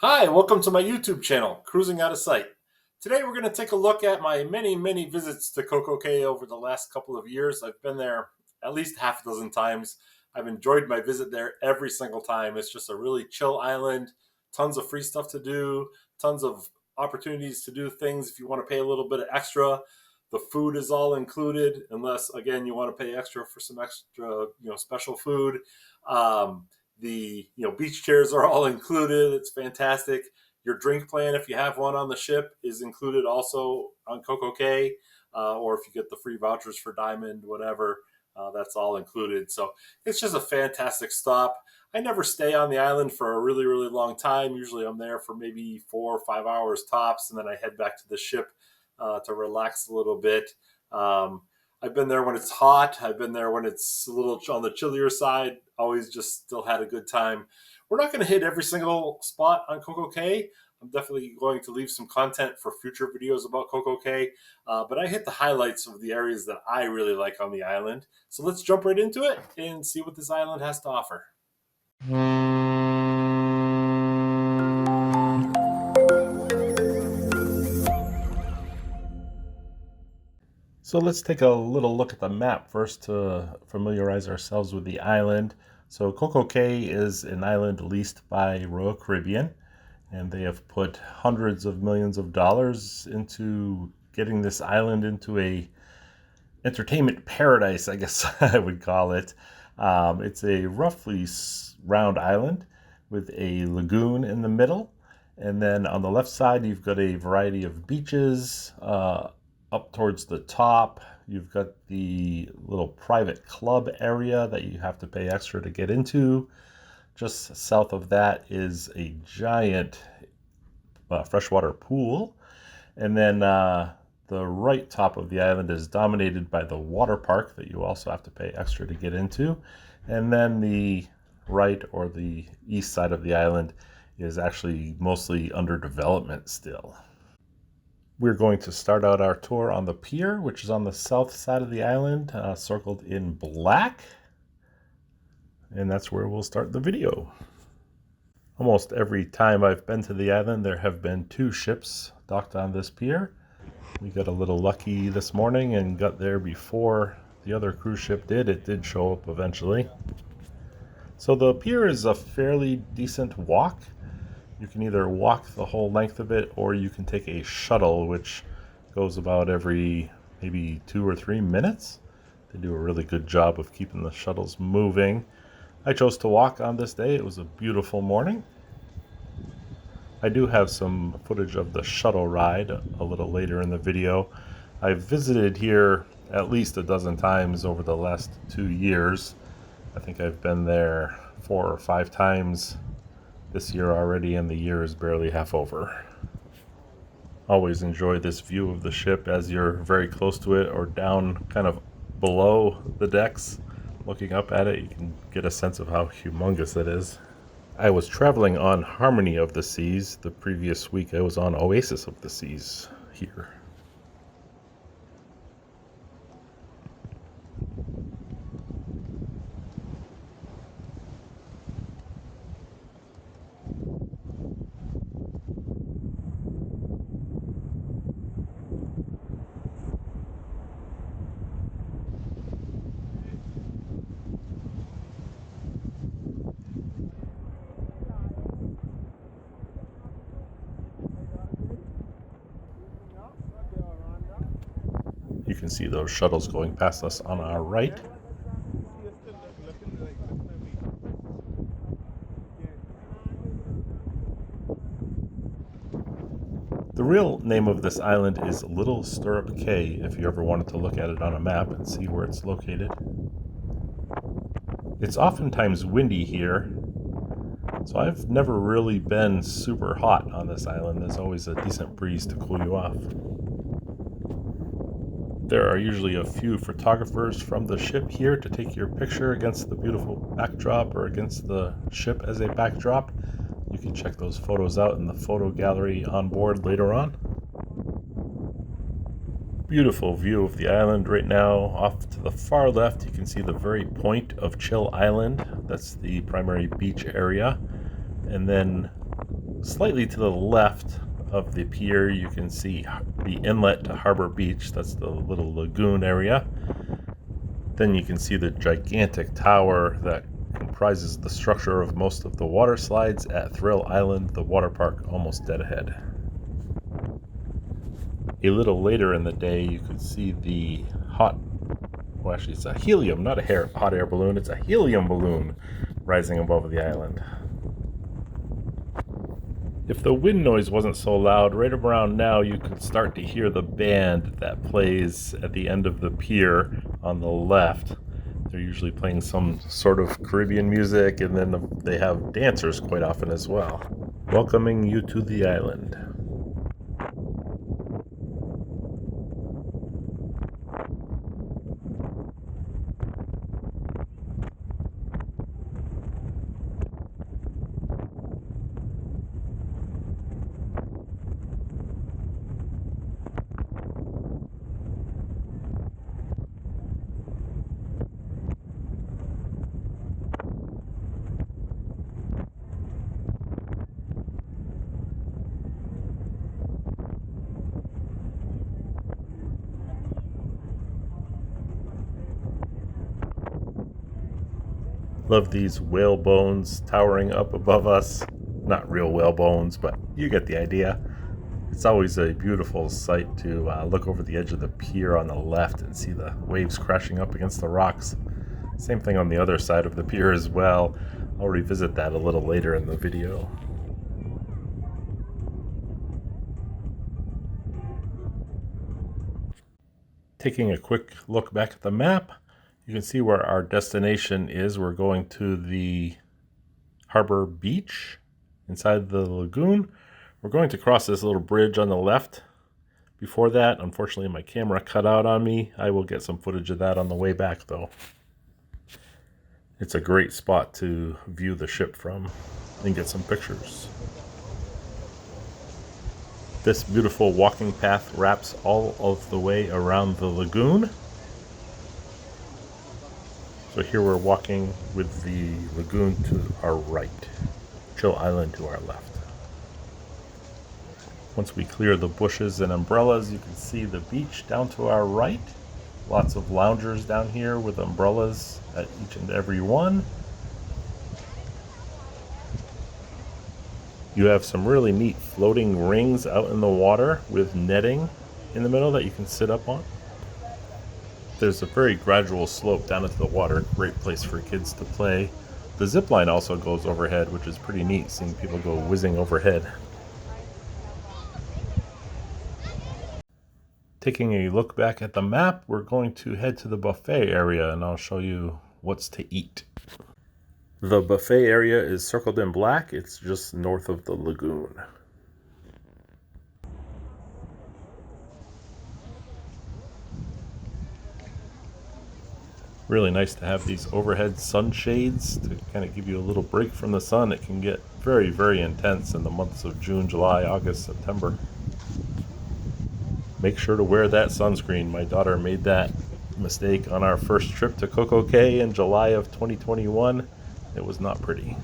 Hi, welcome to my YouTube channel, Cruising Out of Sight. Today we're going to take a look at my many visits to Coco Cay over the last couple of years. I've been there at least half a dozen times. I've enjoyed my visit there every single time. It's just a really chill island, tons of free stuff to do, tons of opportunities to do things if you want to pay a little bit of extra. The food is all included, unless again you want to pay extra for some extra, special food. The beach chairs are all included. It's fantastic. Your drink plan, if you have one on the ship, is included also on Coco Cay, or if you get the free vouchers for Diamond, whatever, that's all included. So it's just a fantastic stop. I never stay on the island for a really long time. Usually I'm there for maybe 4 or 5 hours tops, and then I head back to the ship to relax a little bit. I've been there when it's hot. I've been there when it's a little on the chillier side. Always just still had a good time. We're not going to hit every single spot on Coco Cay. I'm definitely going to leave some content for future videos about Coco Cay, but I hit the highlights of the areas that I really like on the island. So let's jump right into it and see what this island has to offer. So let's take a little look at the map first to familiarize ourselves with the island. So Coco Cay is an island leased by Royal Caribbean, and they have put hundreds of millions of dollars into getting this island into a entertainment paradise, I guess I would call it. It's a roughly round island with a lagoon in the middle, and then on the left side you've got a variety of beaches. Up towards the top, you've got the little private club area that you have to pay extra to get into. Just south of that is a giant freshwater pool. And then the right top of the island is dominated by the water park that you also have to pay extra to get into. And then the right or the east side of the island is actually mostly under development still. We're going to start out our tour on the pier, which is on the south side of the island, circled in black. And that's where we'll start the video. Almost every time I've been to the island, there have been 2 ships docked on this pier. We got a little lucky this morning and got there before the other cruise ship did. It did show up eventually. So the pier is a fairly decent walk. You can either walk the whole length of it, or you can take a shuttle, which goes about every maybe 2 or 3 minutes. They do a really good job of keeping the shuttles moving. I chose to walk on this day. It was a beautiful morning. I do have some footage of the shuttle ride a little later in the video. I've visited here at least a dozen times over the last 2 years. I think I've been there 4 or 5 times this year already, and the year is barely half over. Always enjoy this view of the ship as you're very close to it or down kind of below the decks. Looking up at it, you can get a sense of how humongous it is. I was traveling on Harmony of the Seas. The previous week I was on Oasis of the Seas here. You can see those shuttles going past us on our right. The real name of this island is Little Stirrup Cay, if you ever wanted to look at it on a map and see where it's located. It's oftentimes windy here, so I've never really been super hot on this island. There's always a decent breeze to cool you off. There are usually a few photographers from the ship here to take your picture against the beautiful backdrop or against the ship as a backdrop. You can check those photos out in the photo gallery on board later on. Beautiful view of the island right now. Off to the far left, you can see the very point of Chill Island. That's the primary beach area. And then Slightly to the left of the pier, you can see the inlet to Harbor Beach. That's the little lagoon area. Then you can see the gigantic tower that comprises the structure of most of the water slides at Thrill Island, the water park almost dead ahead. A little later in the day, you could see the actually it's a helium, not a hot air balloon, it's a helium balloon rising above the island. If the wind noise wasn't so loud, right around now you could start to hear the band that plays at the end of the pier on the left. They're usually playing some sort of Caribbean music, and then they have dancers quite often as well, welcoming you to the island. Love these whale bones towering up above us. Not real whale bones, but you get the idea. It's always a beautiful sight to look over the edge of the pier on the left and see the waves crashing up against the rocks. Same thing on the other side of the pier as well. I'll revisit that a little later in the video. Taking a quick look back at the map, you can see where our destination is. We're going to the Harbor Beach inside the lagoon. We're going to cross this little bridge on the left. Before that, unfortunately, my camera cut out on me. I will get some footage of that on the way back, though. It's a great spot to view the ship from and get some pictures. This beautiful walking path wraps all of the way around the lagoon. So here we're walking with the lagoon to our right, Chill Island to our left. Once we clear the bushes and umbrellas, you can see the beach down to our right. Lots of loungers down here with umbrellas at each and every one. You have some really neat floating rings out in the water with netting in the middle that you can sit up on. There's a very gradual slope down into the water, great place for kids to play. The zip line also goes overhead, which is pretty neat, seeing people go whizzing overhead. Taking a look back at the map, we're going to head to the buffet area and I'll show you what's to eat. The buffet area is circled in black. It's just north of the lagoon. Really nice to have these overhead sunshades to kind of give you a little break from the sun. It can get very, very intense in the months of June, July, August, September. Make sure to wear that sunscreen. My daughter made that mistake on our first trip to Coco Cay in July of 2021. It was not pretty.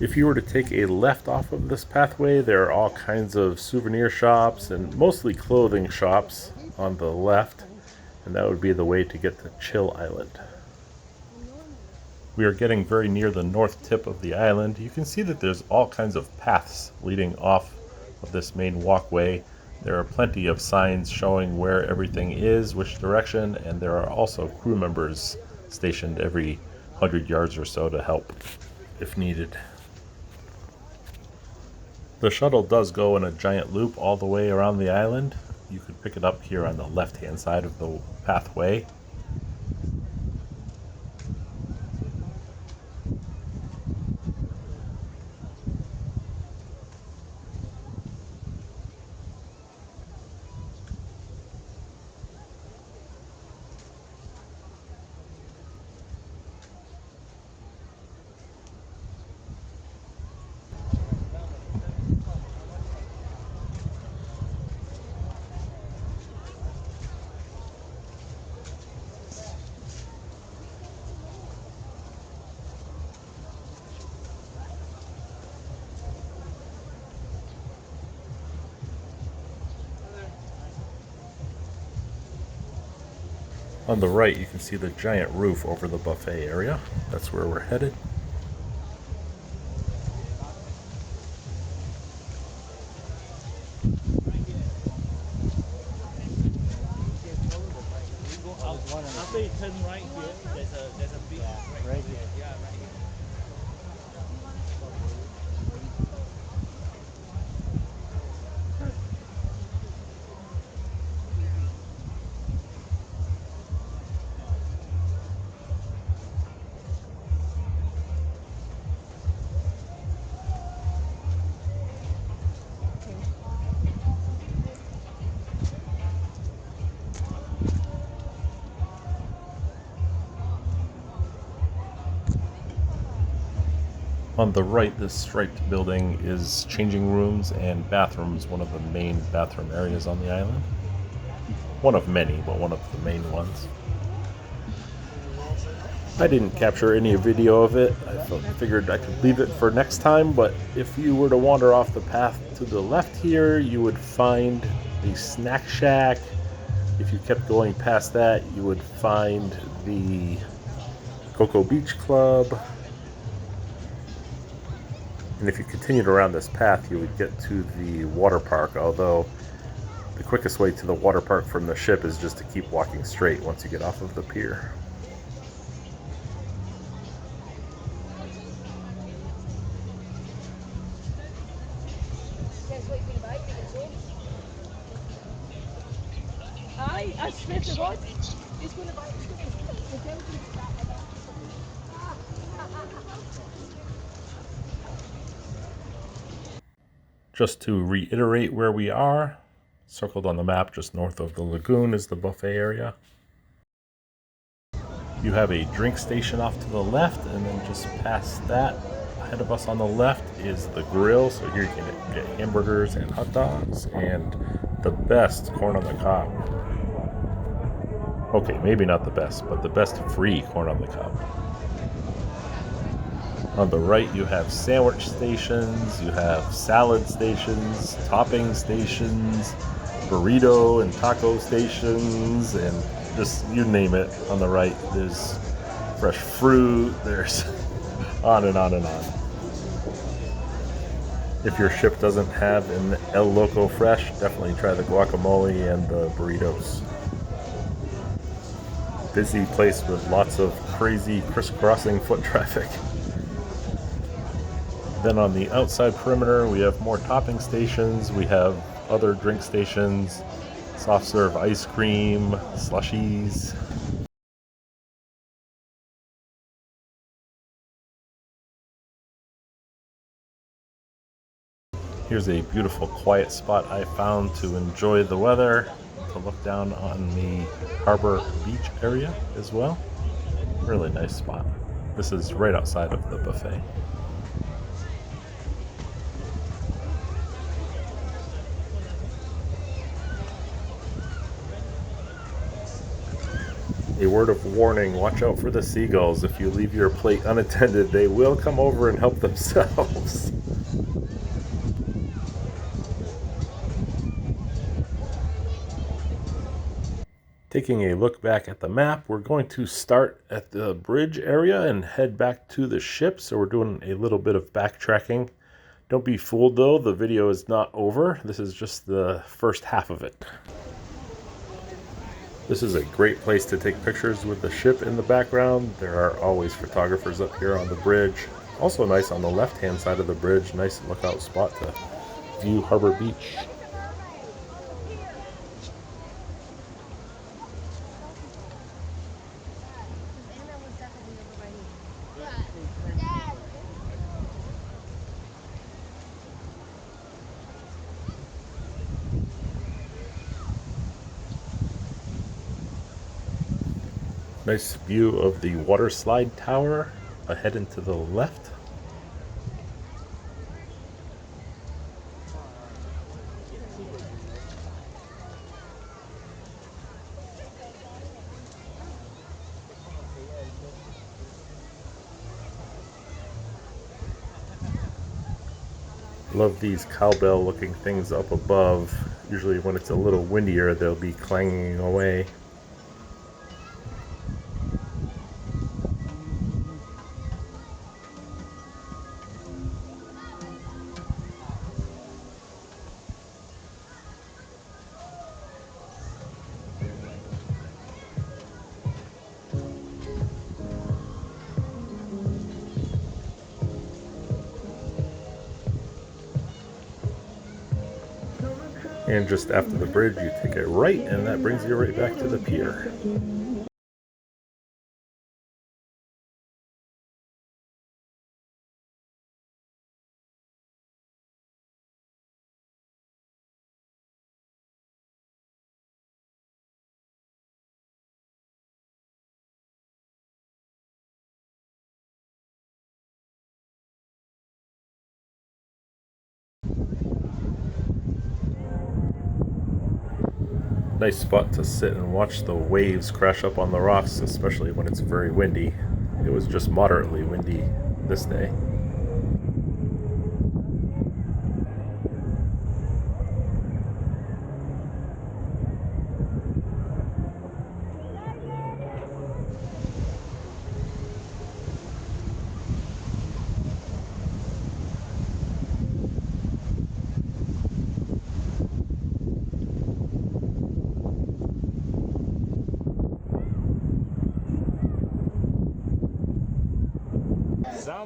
If you were to take a left off of this pathway, there are all kinds of souvenir shops and mostly clothing shops on the left, and that would be the way to get to Chill Island. We are getting very near the north tip of the island. You can see that there's all kinds of paths leading off of this main walkway. There are plenty of signs showing where everything is, which direction, and there are also crew members stationed every 100 yards or so to help if needed. The shuttle does go in a giant loop all the way around the island. You could pick it up here on the left-hand side of the pathway. On the right, you can see the giant roof over the buffet area. That's where we're headed. After you turn right here, there's a big right here. Yeah, right here. On the right, this striped building is changing rooms and bathrooms, one of the main bathroom areas on the island. One of many, but one of the main ones. I didn't capture any video of it. I figured I could leave it for next time, but if you were to wander off the path to the left here, you would find a snack shack. If you kept going past that, you would find the Cocoa Beach Club. And if you continued around this path, you would get to the water park, although the quickest way to the water park from the ship is just to keep walking straight once you get off of the pier. Just to reiterate where we are, circled on the map just north of the lagoon is the buffet area. You have a drink station off to the left, and then just past that, ahead of us on the left is the grill. So here you can get hamburgers and hot dogs and the best corn on the cob. Okay, maybe not the best, but the best free corn on the cob. On the right, you have sandwich stations, you have salad stations, topping stations, burrito and taco stations, and just you name it. On the right, there's fresh fruit, there's on and on and on. If your ship doesn't have an El Loco Fresh, definitely try the guacamole and the burritos. Busy place with lots of crazy crisscrossing foot traffic. Then on the outside perimeter, we have more topping stations. We have other drink stations, soft serve ice cream, slushies. Here's a beautiful quiet spot I found to enjoy the weather, to look down on the harbor beach area as well. Really nice spot. This is right outside of the buffet. A word of warning, watch out for the seagulls. If you leave your plate unattended, they will come over and help themselves. Taking a look back at the map, we're going to start at the bridge area and head back to the ship. So we're doing a little bit of backtracking. Don't be fooled though, the video is not over. This is just the first half of it. This is a great place to take pictures with the ship in the background. There are always photographers up here on the bridge. Also nice on the left-hand side of the bridge, nice lookout spot to view Harbor Beach. Nice view of the water slide tower ahead and to the left. Love these cowbell looking things up above. Usually when it's a little windier, they'll be clanging away. And just after the bridge, you take a right, and that brings you right back to the pier. Nice spot to sit and watch the waves crash up on the rocks, especially when it's very windy. It was just moderately windy this day.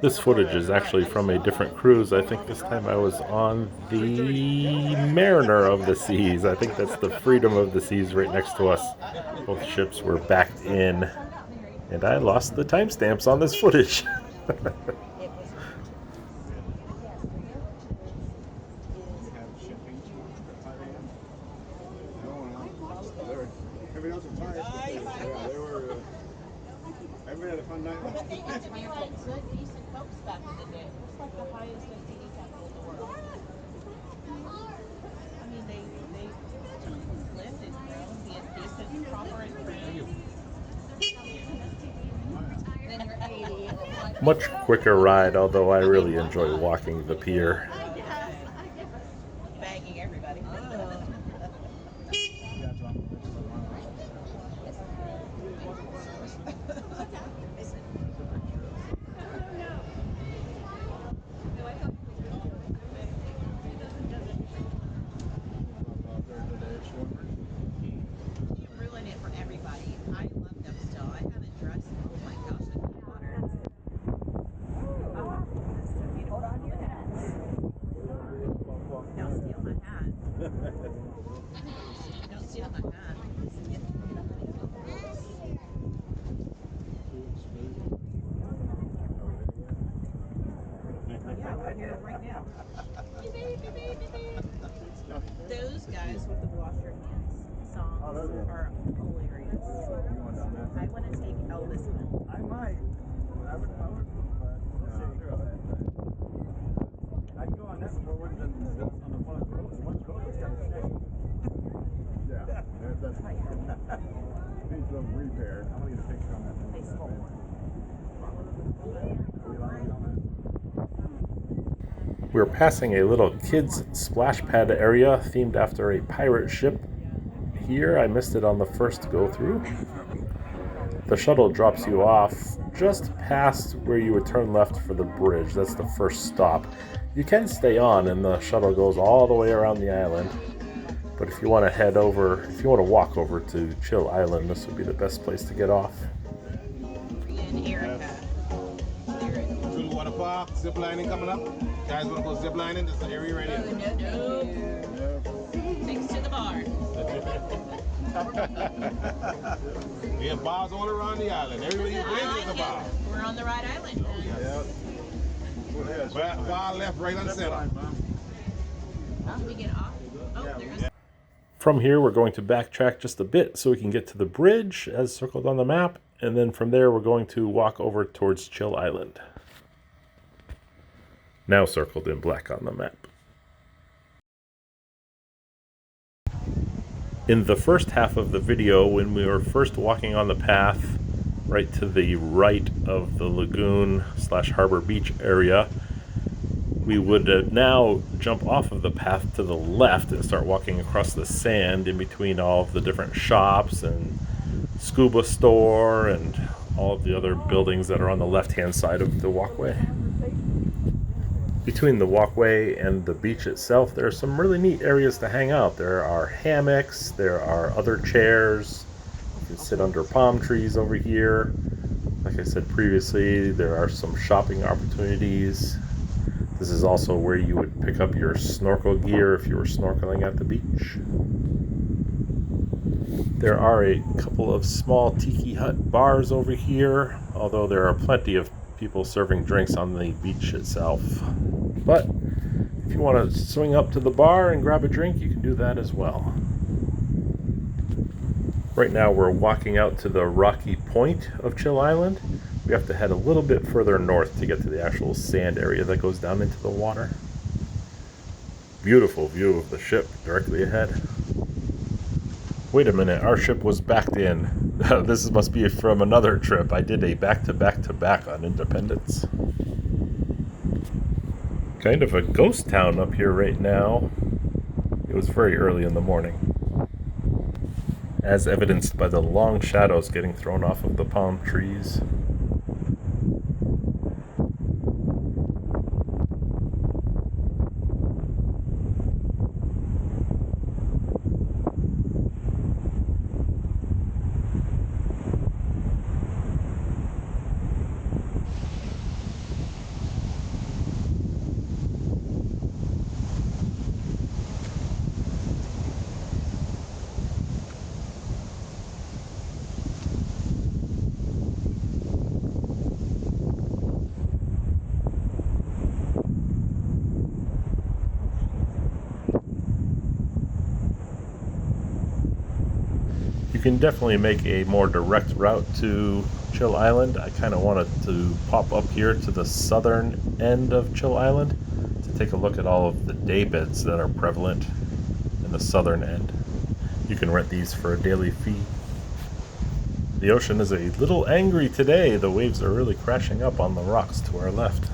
This footage is actually from a different cruise. I think this time I was on the Mariner of the Seas. I think that's the Freedom of the Seas right next to us. Both ships were backed in, and I lost the timestamps on this footage. Everybody had a fun night. They used to be like good, decent folks back in the day. It was like the highest STD capital in the world. I mean, they lived and grown, being decent, proper, and clean. Then you're 80. Much quicker ride, although I really enjoy walking the pier. Bagging everybody. Ruin it for everybody. I love them still. I haven't dressed. Oh my gosh, the cold water. Oh, hold on to your hat. Don't steal my hat. Don't steal my hat. Yeah, we're here right now. Those guys with the wash your hands songs are hilarious. I want to take Elvis home. I might. I would, I'd go on that before we're done on the one road was kind of shaky. Yeah, that's right. Needs a little repair. I want to get a picture on that. They stole one. We're passing a little kids splash pad area themed after a pirate ship. Here, I missed it on the first go through. The shuttle drops you off just past where you would turn left for the bridge. That's the first stop. You can stay on, and the shuttle goes all the way around the island. But if you want to head over, if you want to walk over to Chill Island, this would be the best place to get off. And Erica. Blue Water Park, zip lining coming up. Guys want to go zip lining? This is the area right here. No. Takes to the bar. We have bars all around the island. Everybody who plays is a bar. We're on the right island. Bar left, right, and center. We get off. Oh, there's. From here, we're going to backtrack just a bit so we can get to the bridge as circled on the map. And then from there, we're going to walk over towards Chill Island. Now circled in black on the map. In the first half of the video, when we were first walking on the path right to the right of the lagoon / harbor beach area, we would now jump off of the path to the left and start walking across the sand in between all of the different shops and scuba store and all of the other buildings that are on the left-hand side of the walkway. Between the walkway and the beach itself, there are some really neat areas to hang out. There are hammocks, there are other chairs. You can sit under palm trees over here. Like I said previously, there are some shopping opportunities. This is also where you would pick up your snorkel gear if you were snorkeling at the beach. There are a couple of small tiki hut bars over here, although there are plenty of people serving drinks on the beach itself. But if you want to swing up to the bar and grab a drink, you can do that as well. Right now we're walking out to the rocky point of Chill Island. We have to head a little bit further north to get to the actual sand area that goes down into the water. Beautiful view of the ship directly ahead. Wait a minute, our ship was backed in. This must be from another trip. I did a back-to-back-to-back on Independence. Kind of a ghost town up here right now. It was very early in the morning, as evidenced by the long shadows getting thrown off of the palm trees. You can definitely make a more direct route to Chill Island. I kind of wanted to pop up here to the southern end of Chill Island to take a look at all of the day beds that are prevalent in the southern end. You can rent these for a daily fee. The ocean is a little angry today. The waves are really crashing up on the rocks to our left.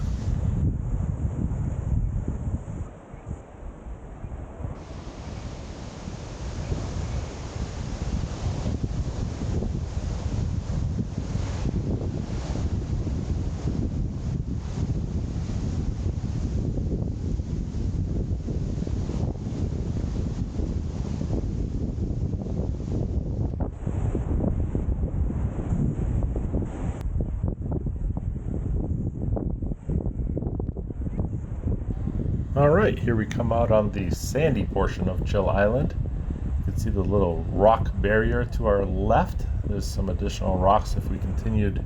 Alright, here we come out on the sandy portion of Chill Island. You can see the little rock barrier to our left. There's some additional rocks if we continued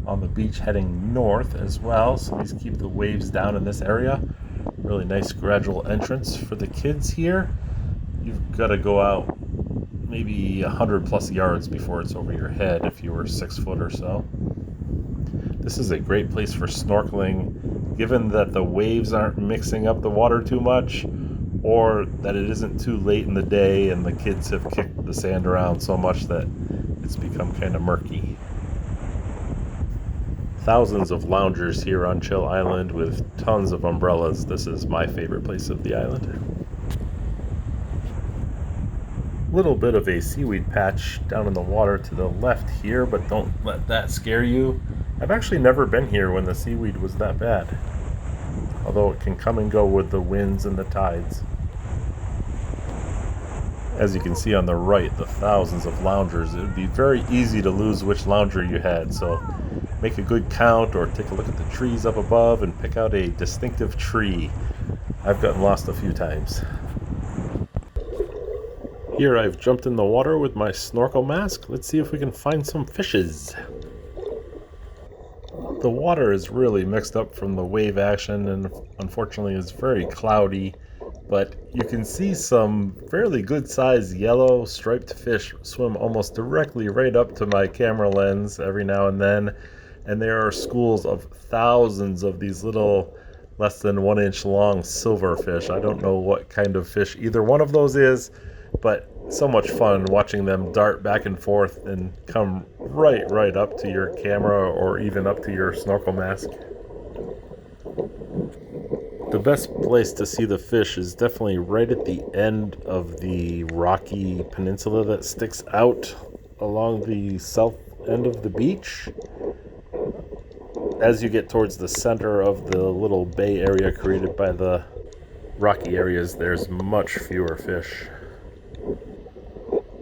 on the beach heading north as well, so these keep the waves down in this area. Really nice gradual entrance for the kids here. You've got to go out maybe 100 plus yards before it's over your head if you were 6 foot or so. This is a great place for snorkeling, given that the waves aren't mixing up the water too much, or that it isn't too late in the day and the kids have kicked the sand around so much that it's become kind of murky. Thousands of loungers here on Chill Island with tons of umbrellas. This is my favorite place of the island. Little bit of a seaweed patch down in the water to the left here, but don't let that scare you. I've actually never been here when the seaweed was that bad, although it can come and go with the winds and the tides. As you can see on the right, the thousands of loungers. It would be very easy to lose which lounger you had, so make a good count or take a look at the trees up above and pick out a distinctive tree. I've gotten lost a few times. Here I've jumped in the water with my snorkel mask. Let's see if we can find some fishes. The water is really mixed up from the wave action and unfortunately is very cloudy, but you can see some fairly good sized yellow striped fish swim almost directly right up to my camera lens every now and then, and there are schools of thousands of these little less than 1 inch long silverfish. I don't know what kind of fish either one of those is, but so much fun watching them dart back and forth and come right up to your camera or even up to your snorkel mask. The best place to see the fish is definitely right at the end of the rocky peninsula that sticks out along the south end of the beach. As you get towards the center of the little bay area created by the rocky areas, there's much fewer fish.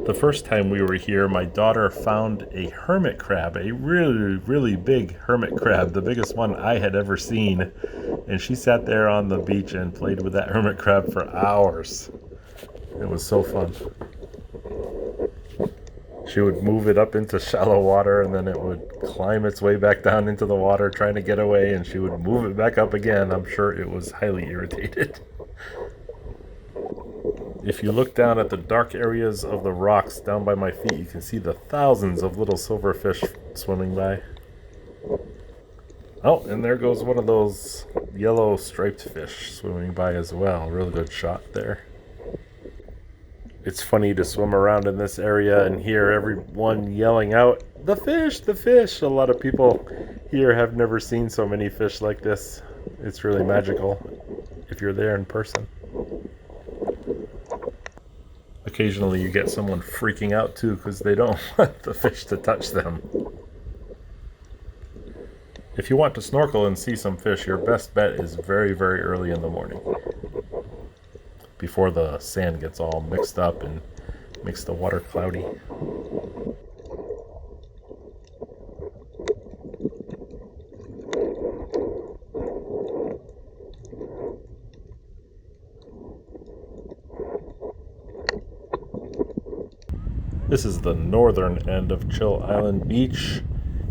The first time we were here, my daughter found a hermit crab, a really big hermit crab, the biggest one I had ever seen. And she sat there on the beach and played with that hermit crab for hours. It was so fun. She would move it up into shallow water, and then it would climb its way back down into the water trying to get away, and she would move it back up again. I'm sure it was highly irritated. If you look down at the dark areas of the rocks down by my feet, you can see the thousands of little silverfish swimming by. Oh, and there goes one of those yellow striped fish swimming by as well. Really good shot there. It's funny to swim around in this area and hear everyone yelling out, "The fish, the fish!" A lot of people here have never seen so many fish like this. It's really magical if you're there in person. Occasionally you get someone freaking out too because they don't want the fish to touch them. If you want to snorkel and see some fish, your best bet is very, very early in the morning, before the sand gets all mixed up and makes the water cloudy. This is the northern end of Chill Island Beach.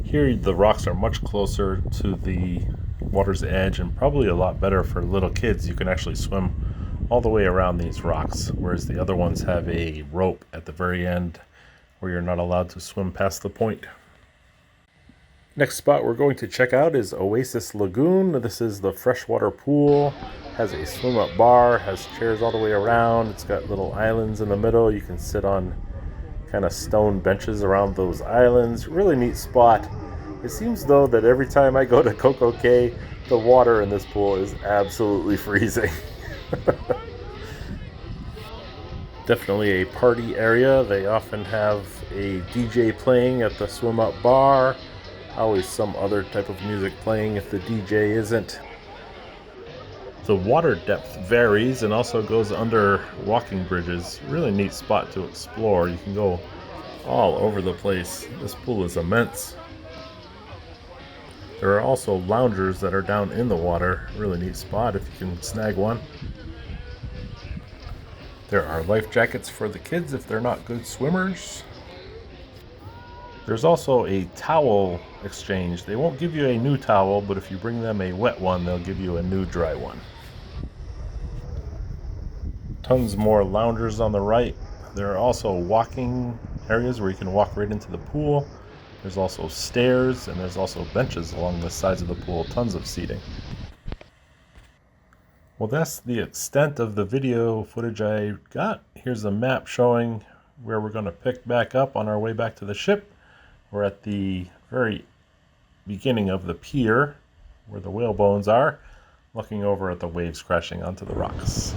Here the rocks are much closer to the water's edge and probably a lot better for little kids. You can actually swim all the way around these rocks, whereas the other ones have a rope at the very end where you're not allowed to swim past the point. Next spot we're going to check out is Oasis Lagoon. This is the freshwater pool, has a swim up bar, has chairs all the way around. It's got little islands in the middle. You can sit on kind of stone benches around those islands. Really neat spot. It seems though that every time I go to Coco Cay, the water in this pool is absolutely freezing. Definitely a party area. They often have a DJ playing at the swim up bar. Always some other type of music playing if the DJ isn't. The water depth varies and also goes under walking bridges. Really neat spot to explore. You can go all over the place. This pool is immense. There are also loungers that are down in the water. Really neat spot if you can snag one. There are life jackets for the kids if they're not good swimmers. There's also a towel exchange. They won't give you a new towel, but if you bring them a wet one, they'll give you a new dry one. Tons more loungers on the right. There are also walking areas where you can walk right into the pool. There's also stairs, and there's also benches along the sides of the pool. Tons of seating. Well, that's the extent of the video footage I got. Here's a map showing where we're going to pick back up on our way back to the ship. We're at the very beginning of the pier where the whale bones are, looking over at the waves crashing onto the rocks.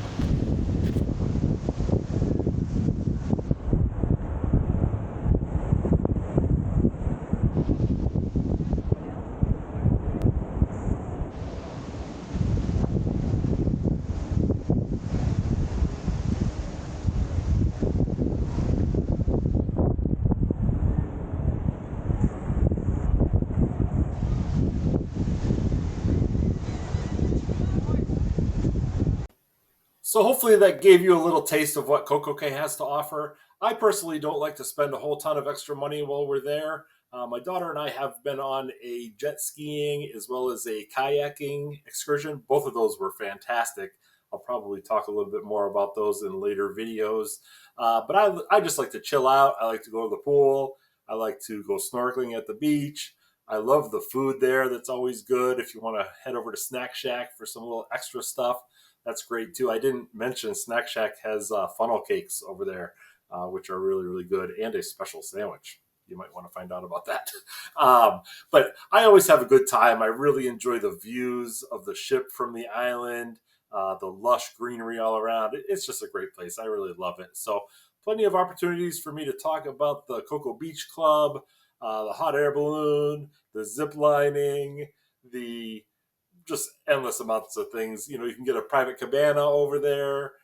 So hopefully that gave you a little taste of what Coco Cay has to offer. I personally don't like to spend a whole ton of extra money while we're there. My daughter and I have been on a jet skiing as well as a kayaking excursion. Both of those were fantastic. I'll probably talk a little bit more about those in later videos. But I just like to chill out. I like to go to the pool. I like to go snorkeling at the beach. I love the food there. That's always good. If you want to head over to Snack Shack for some little extra stuff, that's great too. I didn't mention Snack Shack has funnel cakes over there, which are really, really good, and a special sandwich. You might want to find out about that. But I always have a good time. I really enjoy the views of the ship from the island, the lush greenery all around. It's just a great place. I really love it. So plenty of opportunities for me to talk about the Cocoa Beach Club, the hot air balloon, the zip lining, the just endless amounts of things. You know, you can get a private cabana over there,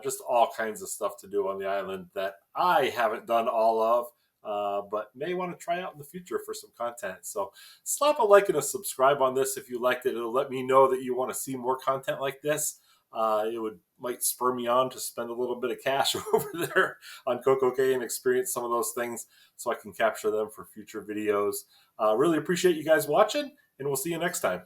just all kinds of stuff to do on the island that I haven't done all of. but may want to try out in the future for some content. So slap a like and a subscribe on this if you liked it. It'll let me know that you want to see more content like this. It might spur me on to spend a little bit of cash over there on Coco Cay and experience some of those things so I can capture them for future videos. Really appreciate you guys watching, and we'll see you next time.